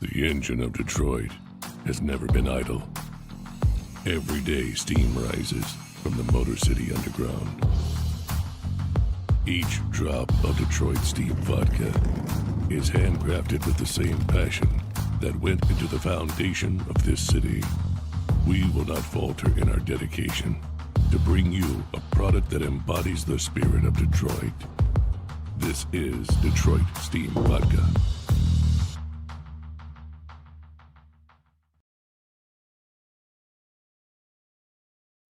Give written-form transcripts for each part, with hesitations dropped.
The engine of Detroit has never been idle. Every day steam rises from the Motor City Underground. Each drop of Detroit Steam Vodka is handcrafted with the same passion that went into the foundation of this city. We will not falter in our dedication to bring you a product that embodies the spirit of Detroit. This is Detroit Steam Vodka.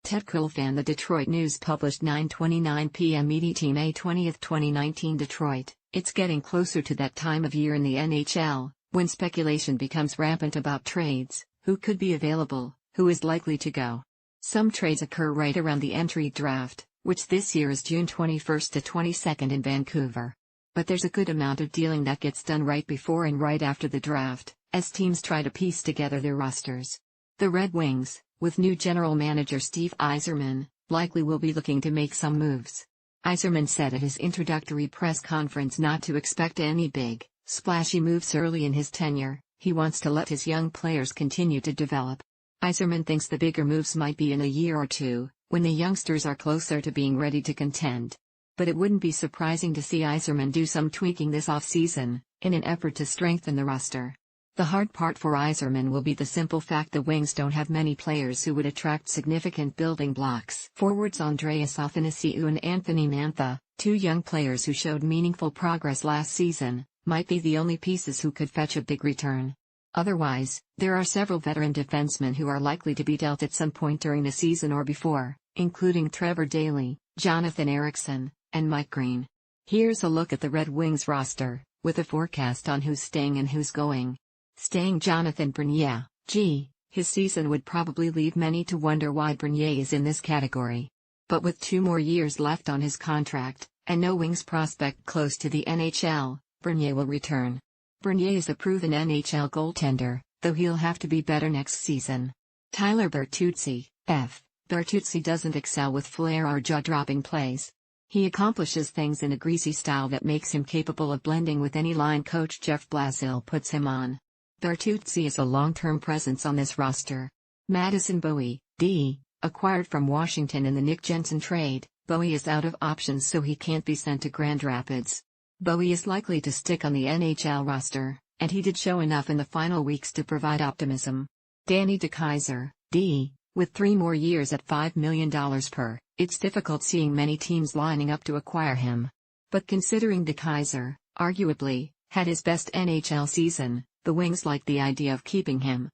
Ted Kulfan. The Detroit News published 9:29 p.m. EDT May 20, 2019. Detroit. It's getting closer to that time of year in the NHL, when speculation becomes rampant about trades, who could be available, who is likely to go. Some trades occur right around the entry draft, which this year is June 21st to 22nd in Vancouver. But there's a good amount of dealing that gets done right before and right after the draft, as teams try to piece together their rosters. The Red Wings, with new general manager Steve Yzerman, likely will be looking to make some moves. Yzerman said at his introductory press conference not to expect any big, splashy moves early in his tenure. He wants to let his young players continue to develop. Yzerman thinks the bigger moves might be in a year or two, when the youngsters are closer to being ready to contend. But it wouldn't be surprising to see Yzerman do some tweaking this offseason, in an effort to strengthen the roster. The hard part for Yzerman will be the simple fact the Wings don't have many players who would attract significant building blocks. Forwards Andreas Athanasiou and Anthony Mantha, two young players who showed meaningful progress last season, might be the only pieces who could fetch a big return. Otherwise, there are several veteran defensemen who are likely to be dealt at some point during the season or before, including Trevor Daley, Jonathan Ericsson, and Mike Green. Here's a look at the Red Wings roster, with a forecast on who's staying and who's going. Staying: Jonathan Bernier. His season would probably leave many to wonder why Bernier is in this category. But with 2 more years left on his contract, and no Wings prospect close to the NHL, Bernier will return. Bernier is a proven NHL goaltender, though he'll have to be better next season. Tyler Bertuzzi. Bertuzzi doesn't excel with flair or jaw-dropping plays. He accomplishes things in a greasy style that makes him capable of blending with any line coach Jeff Blashill puts him on. Bertuzzi is a long-term presence on this roster. Madison Bowey, acquired from Washington in the Nick Jensen trade. Bowey is out of options, so he can't be sent to Grand Rapids. Bowey is likely to stick on the NHL roster, and he did show enough in the final weeks to provide optimism. Danny DeKeyser, with 3 more years at $5 million per, it's difficult seeing many teams lining up to acquire him. But considering DeKeyser, arguably, had his best NHL season, the Wings like the idea of keeping him.